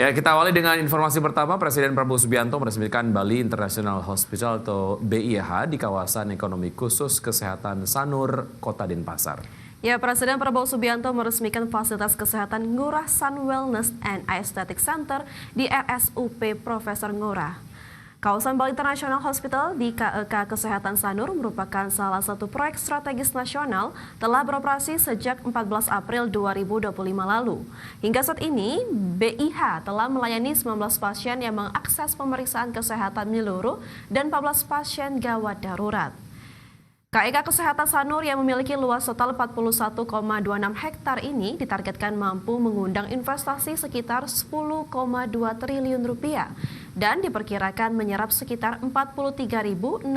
Ya, kita awali dengan informasi pertama. Presiden Prabowo Subianto meresmikan Bali International Hospital atau BIH di kawasan ekonomi khusus kesehatan Sanur, Kota Denpasar. Ya, Presiden Prabowo Subianto meresmikan fasilitas kesehatan Ngurah Sun Wellness and Aesthetic Center di RSUP Profesor Ngurah. Kawasan Bali International Hospital di KEK Kesehatan Sanur merupakan salah satu proyek strategis nasional telah beroperasi sejak 14 April 2025 lalu. Hingga saat ini, BIH telah melayani 19 pasien yang mengakses pemeriksaan kesehatan menyeluruh dan 14 pasien gawat darurat. KEK Kesehatan Sanur yang memiliki luas total 41,26 hektar ini ditargetkan mampu mengundang investasi sekitar 10,2 triliun rupiah dan diperkirakan menyerap sekitar 43.647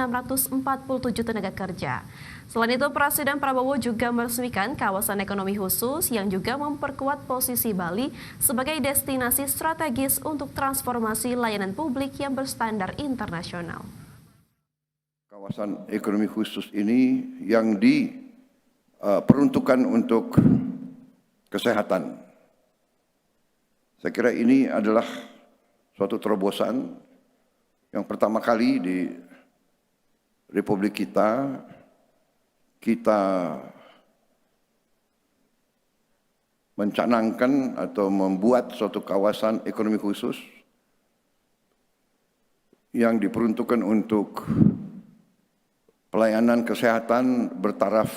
tenaga kerja. Selain itu, Presiden Prabowo juga meresmikan kawasan ekonomi khusus yang juga memperkuat posisi Bali sebagai destinasi strategis untuk transformasi layanan publik yang berstandar internasional. Kawasan ekonomi khusus ini yang diperuntukkan untuk kesehatan. Saya kira ini adalah suatu terobosan yang pertama kali di Republik kita mencanangkan atau membuat suatu kawasan ekonomi khusus yang diperuntukkan untuk pelayanan kesehatan bertaraf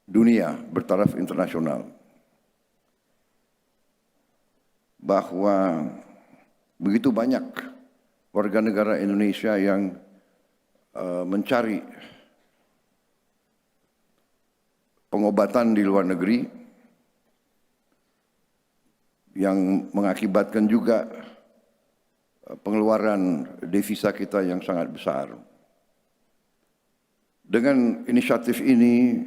dunia, bertaraf internasional. Bahwa begitu banyak warga negara Indonesia yang mencari pengobatan di luar negeri yang mengakibatkan juga pengeluaran devisa kita yang sangat besar. Dengan inisiatif ini,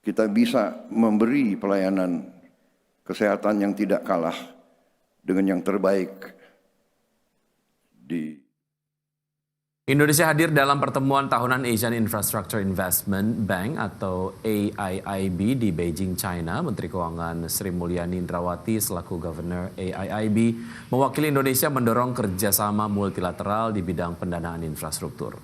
kita bisa memberi pelayanan kesehatan yang tidak kalah dengan yang terbaik di Indonesia hadir dalam pertemuan tahunan Asian Infrastructure Investment Bank atau AIIB di Beijing, China. Menteri Keuangan Sri Mulyani Indrawati selaku Governor AIIB mewakili Indonesia mendorong kerjasama multilateral di bidang pendanaan infrastruktur.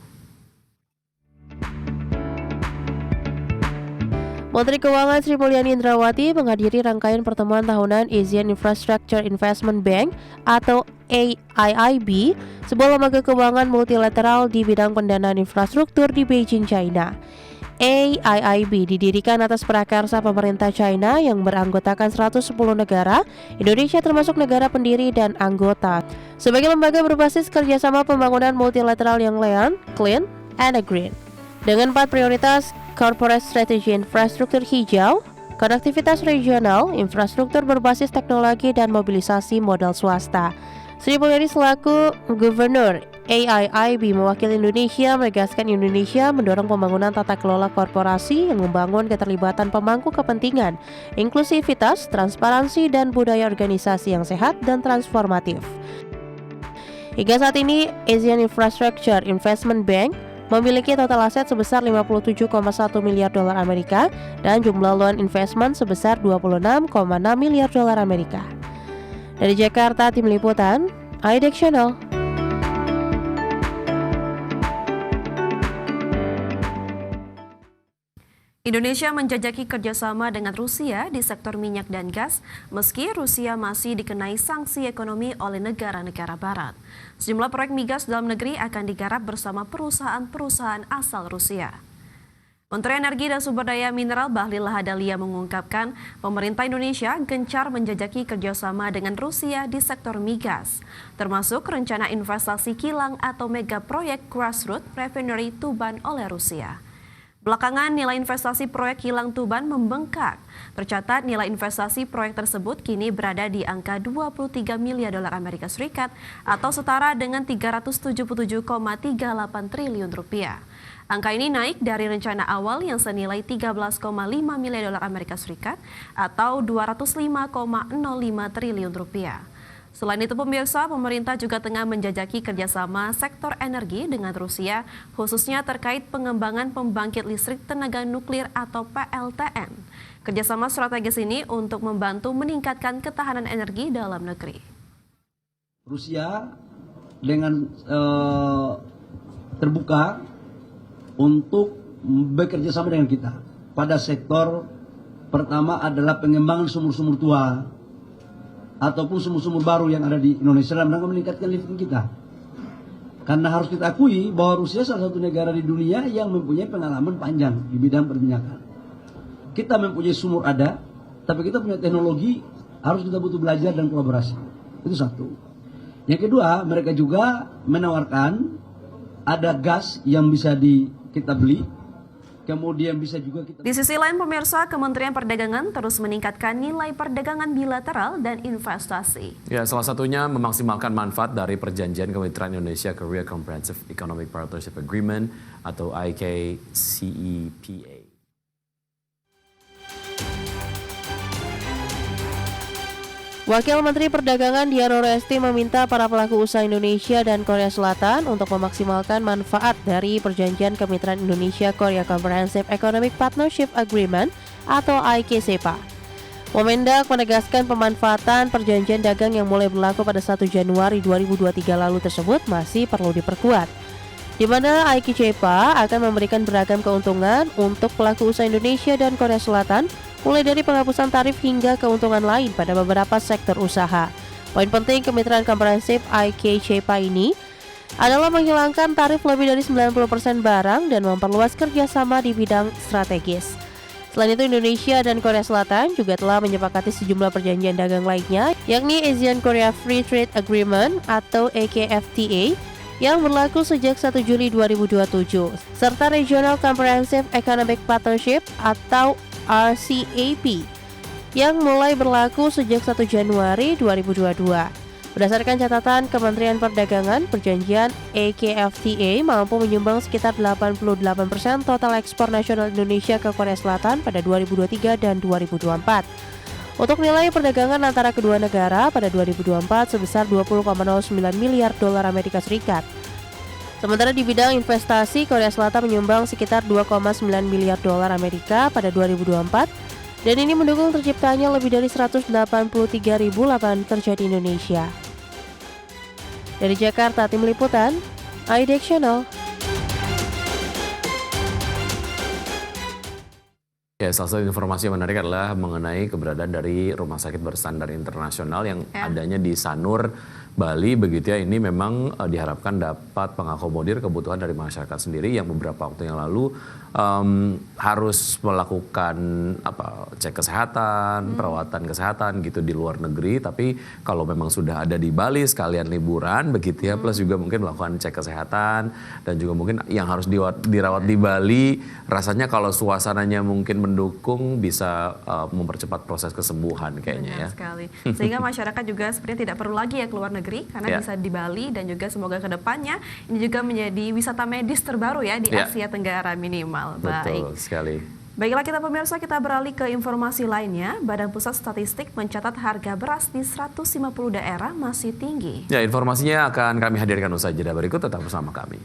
Menteri Keuangan Sri Mulyani Indrawati menghadiri rangkaian pertemuan tahunan Asian Infrastructure Investment Bank atau AIIB, sebuah lembaga keuangan multilateral di bidang pendanaan infrastruktur di Beijing, China. AIIB didirikan atas prakarsa pemerintah China yang beranggotakan 110 negara, Indonesia termasuk negara pendiri dan anggota, sebagai lembaga berbasis kerjasama pembangunan multilateral yang clean, and green. Dengan 4 prioritas: corporate strategy infrastruktur hijau, konektivitas regional, infrastruktur berbasis teknologi, dan mobilisasi modal swasta. Sri Mulyani selaku Gubernur AIIB mewakili Indonesia menegaskan Indonesia mendorong pembangunan tata kelola korporasi yang membangun keterlibatan pemangku kepentingan, inklusivitas, transparansi, dan budaya organisasi yang sehat dan transformatif. Hingga saat ini, Asian Infrastructure Investment Bank memiliki total aset sebesar 57,1 miliar dolar Amerika dan jumlah loan investment sebesar 26,6 miliar dolar Amerika. Dari Jakarta, Tim Liputan, IDEX Channel. Indonesia menjajaki kerjasama dengan Rusia di sektor minyak dan gas, meski Rusia masih dikenai sanksi ekonomi oleh negara-negara barat. Sejumlah proyek migas dalam negeri akan digarap bersama perusahaan-perusahaan asal Rusia. Menteri Energi dan Sumber Daya Mineral Bahlil Lahadalia mengungkapkan pemerintah Indonesia gencar menjajaki kerjasama dengan Rusia di sektor migas, termasuk rencana investasi kilang atau mega proyek grassroots refinery Tuban oleh Rusia. Belakangan nilai investasi proyek kilang Tuban membengkak. Tercatat nilai investasi proyek tersebut kini berada di angka 23 miliar dolar Amerika Serikat atau setara dengan 377,38 triliun rupiah. Angka ini naik dari rencana awal yang senilai 13,5 miliar dolar Amerika Serikat atau 205,05 triliun rupiah. Selain itu pemirsa, pemerintah juga tengah menjajaki kerjasama sektor energi dengan Rusia, khususnya terkait pengembangan pembangkit listrik tenaga nuklir atau PLTN. Kerjasama strategis ini untuk membantu meningkatkan ketahanan energi dalam negeri. Rusia dengan terbuka untuk bekerja sama dengan kita pada sektor pertama adalah pengembangan sumur-sumur tua ataupun sumur-sumur baru yang ada di Indonesia dalam rangka meningkatkan lifting kita. Karena harus kita akui bahwa Rusia salah satu negara di dunia yang mempunyai pengalaman panjang di bidang perminyakan. Kita mempunyai sumur ada, tapi kita punya teknologi, harus kita butuh belajar dan kolaborasi. Itu satu. Yang kedua, mereka juga menawarkan ada gas yang bisa kita beli, kemudian bisa juga kita... Di sisi lain pemirsa, Kementerian Perdagangan terus meningkatkan nilai perdagangan bilateral dan investasi. Ya, salah satunya memaksimalkan manfaat dari perjanjian Kemitraan Indonesia-Korea Comprehensive Economic Partnership Agreement atau IKCEPA. Wakil Menteri Perdagangan Dian Resti meminta para pelaku usaha Indonesia dan Korea Selatan untuk memaksimalkan manfaat dari Perjanjian Kemitraan Indonesia-Korea Comprehensive Economic Partnership Agreement atau IKCEPA. Mendak menegaskan pemanfaatan perjanjian dagang yang mulai berlaku pada 1 Januari 2023 lalu tersebut masih perlu diperkuat, di mana IKCEPA akan memberikan beragam keuntungan untuk pelaku usaha Indonesia dan Korea Selatan, mulai dari penghapusan tarif hingga keuntungan lain pada beberapa sektor usaha. Poin penting kemitraan komprehensif IKCEPA ini adalah menghilangkan tarif lebih dari 90% barang dan memperluas kerjasama di bidang strategis. Selain itu, Indonesia dan Korea Selatan juga telah menyepakati sejumlah perjanjian dagang lainnya, yakni Asian Korea Free Trade Agreement atau AKFTA yang berlaku sejak 1 Juli 2027, serta Regional Comprehensive Economic Partnership atau RCEP yang mulai berlaku sejak 1 Januari 2022. Berdasarkan catatan Kementerian Perdagangan, perjanjian AKFTA mampu menyumbang sekitar 88% total ekspor nasional Indonesia ke Korea Selatan pada 2023 dan 2024. Untuk nilai perdagangan antara kedua negara pada 2024 sebesar 20,09 miliar dolar Amerika Serikat. Sementara di bidang investasi, Korea Selatan menyumbang sekitar 2,9 miliar dolar Amerika pada 2024 dan ini mendukung terciptanya lebih dari 183.000 lapangan kerja di Indonesia. Dari Jakarta, Tim Liputan, IDX Channel. Ya, salah satu informasi yang menarik adalah mengenai keberadaan dari rumah sakit berstandar internasional yang adanya di Sanur, Bali begitu ya. Ini memang diharapkan dapat mengakomodir kebutuhan dari masyarakat sendiri yang beberapa waktu yang lalu harus melakukan cek kesehatan, perawatan kesehatan gitu di luar negeri. Tapi kalau memang sudah ada di Bali sekalian liburan begitu ya, plus juga mungkin melakukan cek kesehatan dan juga mungkin yang harus dirawat di Bali, rasanya kalau suasananya mungkin mendukung bisa mempercepat proses kesembuhan kayaknya. Benar sekali. Sehingga masyarakat juga sepertinya tidak perlu lagi ya keluar negeri karena bisa di Bali, dan juga semoga kedepannya ini juga menjadi wisata medis terbaru ya di Asia Tenggara minimal. Betul sekali. Baiklah pemirsa, kita beralih ke informasi lainnya. Badan Pusat Statistik mencatat harga beras di 150 daerah masih tinggi. Ya, informasinya akan kami hadirkan usai jeda berikut, tetap bersama kami.